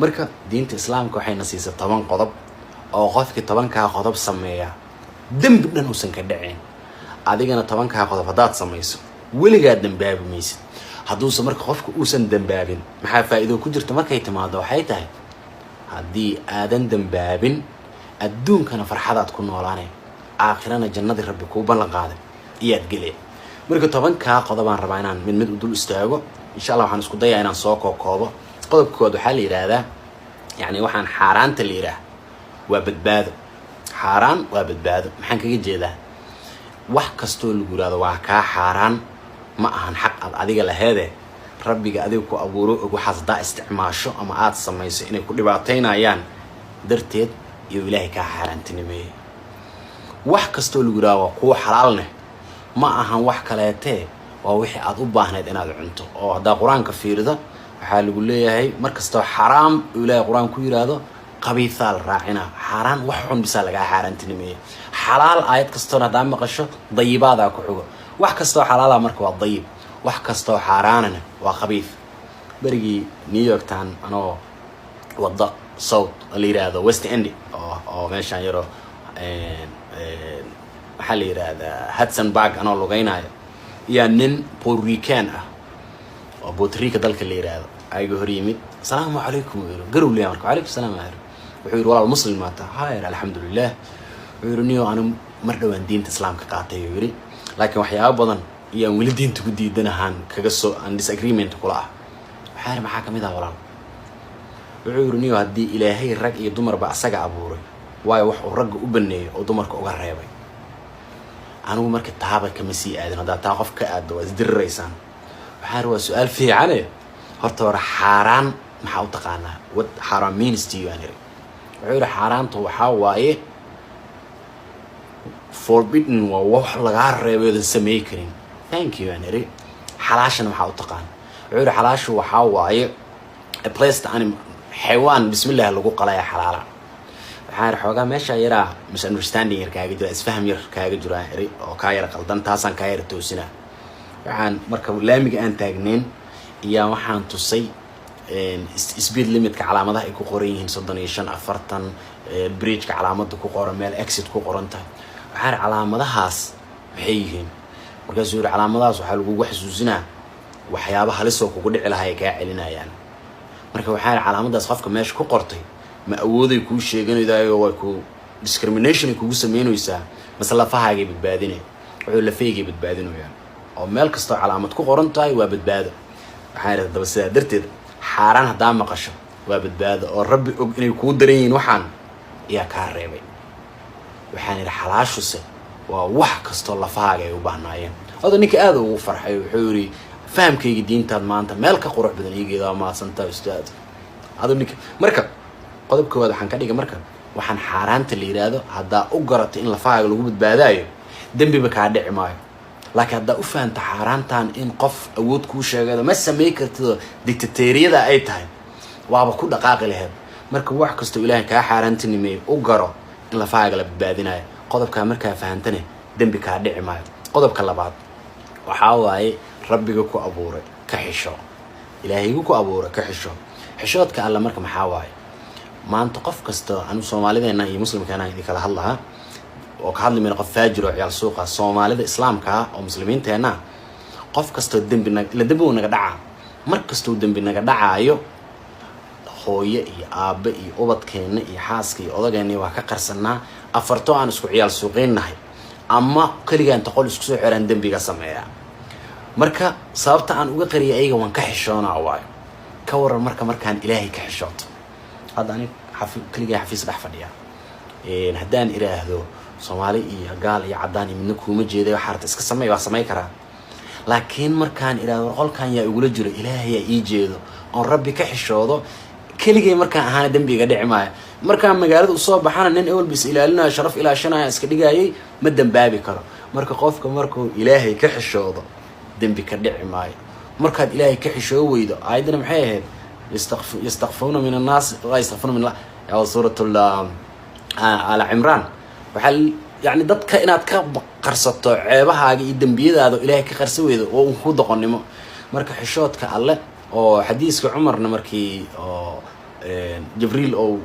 marka diinta islaamka waxay na siisay 10 qodob oo qofkii 10ka qodob sameeya dambi dhan uusan ka dhaceen adigana 10ka qodob hadaad sameeyso weligaa dambaabi maysid hadduu marka qofku uusan dambaabin maxaa faa'iido ku jirta markay timaado waxay tahay haddii aadan dambaabin adduunkana farxadaad ku noolaanay aakhirana jannada rabbi ku ballan qaaday iyaad gelay marka 10ka qodob aan rabaa inaan mid u dul istaago insha Allah waxaan isku dayaa inaan soo koobo qodobkooda waxa la yiraahdaa yani waxaan xaaraanta la yiraahdaa waa badbaado xaaraan waa badbaado maxaan kaga jeedaa wax kasto lagu yiraahdo waa ka xaaraan ma ahan xaq adiga laheede rabbiga adiga ku abuuro waxaas daa isticmaasho ama aad samayso inay ku dhibaateynayaan darteed iyo ilaahay ka xaaraantinimeeyay wax kasto lagu yiraahdo ku xalaalne ma ahan wax kaleete waa wixii aad u baahneed inaad cunto oo hadaa quraanka fiirido waxa lagu leeyahay markasta xaraam ilaahay quraan ku yiraahdo qabiithal raacina xaraan wax xun bisa laga xaaraantinimeeyay xalaal aayad kasto hadaa maqasho dayibaada ku xugo wax kasto xalaala marka waa dayib wax kasto xaaraanana waa qabiith barigi New York tan ano wada South la yiraahdo West End oo meeshan yaro waxa la yiraahdaa Hudson Park ano lugaynayo iyo nin Puerto Rican ah oo Puerto Rico dalka la yiraahdo aygu hor yimid salaamu alaykum garow leeyahay marka alaykum salaam wuxuu yiri walaal muslim maata hayr alxamdulillah wuxuu yiri niyo aan mar dhawaan diinta islaamka qaatay yiri laakiin waxyaabo badan iyo wali diinta ku diidanahan kaga soo aan disagreement kula ah waxaan maxaa kamid ah walaal wuxuu yiri niyo hadii ilaahay rag iyo dumar ba asaga abuuray waayo wax uu rag u baneeyo oo dumarka uga reebay anigu marka taaba kama sii aadan hadaa taa qof ka aado waa isdirreysaan waxaan waa su'aal fiican horta war xaraan maxaa u taqaanaa what haram means to you aniri wuxuu xaraantu waxa waaye forbidden waa wax laga reebay oo sameey karin thank you aniri xalaashana maxaa u taqaan wuxuu xalaashu waxa waaye a place to animal xayawaan bismillah lagu qalay xalaala waxaan xoogaa meesha yaraa misunderstanding yar kaaga jira isfaham yar kaaga jira oo ka yar qaldan taasan ka yar toosina waxaan marka laamiga aan taagneyn iyo waxaan tusay speed limit ka calaamadaha ay ku qoran yihiin 35 40 bridge ka calaamada ku qoran meel exit ku qoran tahay waxaan calaamadahaas maxay yihiin markaas uu calaamadahaas waxa lagu xasuusinaa waxyaabaha halis oo kugu dhici lahaa ay ka celinayaan marka waxaan calaamadaas qofka meesha ku qortay ma awooday ku sheeganaydayo way ku discrimination ku sameynaysaa maslafahaaga badbaadinay wuxuu la feegay badbaadinayaan oo meel kasto calaamad ku qoran tahay waa badbaado waxaan daba sida darteed xaraan hadaa maqasho waa badbaado oo rabbi og inay ku dareeyeen waxaan iyo ka reebay waxaan xalaashuse waa wax kasto lafahaaga ay u baahnaayeen oo ninka aad ugu farxay wuxuu yiri fahamkayga diintaad maanta meel ka qurux badan iigeeda ma santa ustaad adoo ninka marka qodobkooda waxaan ka dhigay marka waxaan xaaraanta la yiraahdo hadaa u garato in lafahaaga lagu badbaadayo dambiba ka dhici maayo laakiin hadaa u faanta xaaraantan in qof awood ku sheegado ma sameey kartid dictatoriyada ay tahay waaba ku dhaqaaqi lahayd marka wax kasto ilaahay ka xaaraantinimeey u garo in lafahaaga la badbaadinayo qodobka marka faahantane dambi ka dhici maayo qodobka labaad waxa waaye rabbiga ku abuuray ka xisho ilaahay ku abuuray ka xisho xishoodka alla marka maxaa waaye maanta qof kasto anu Soomaalideena iyo muslimkana idin kala hadlaha oo ka hadli meel qof faajiro ciyaal suuqa Soomaalida islaamka oo muslimiinteena qof kasto dambi naga dhaca mar kasto dambi naga dhacayo hooyo iyo aabe iyo ubadkeena iyo xaaska iyo odageena waa ka qarsanaa afarto aan isku ciyaal suuqeenahay ama kaliya inta qol isku soo xiraan dambiga sameeya marka sababta aan uga qariyay ayaga waan ka xishoonaa waayo ka waran markaan ilaahay ka xishooto hadaan kaliya xafiis dhax fadhiya hadaan iraahdo Soomaali iyo gaal iyo cadaan midna kuma jeeday waxa arta iska sameey waa sameey karaa laakiin markaan iraahdo qolkan yaa ugu jiro ilaahay ii jeedo oo rabbi ka xishoodo kaliya markaan ahaan dambiga dhici maayo markaan magaalada u soo baxana nin awal bis ilaalinayo sharaf ilaashanaya iska dhigayay ma dambaabi karo marka qofka markuu ilaahay ka xishoodo dambi ka dhici maayo markaad ilaahay ka xishoo weydo aayadana maxay ahayd يستغفرون من الناس لا يستغفرون من الله يا سورة آل عمران وحال يعني dadka inaad ka qarsato ceebahaaga iyo dambiyadaada ilaahay ka qarsaweedo oo uu ku doqonnimo marka xishoodka alle oo xadiiska Umarna markii oo jibriil oo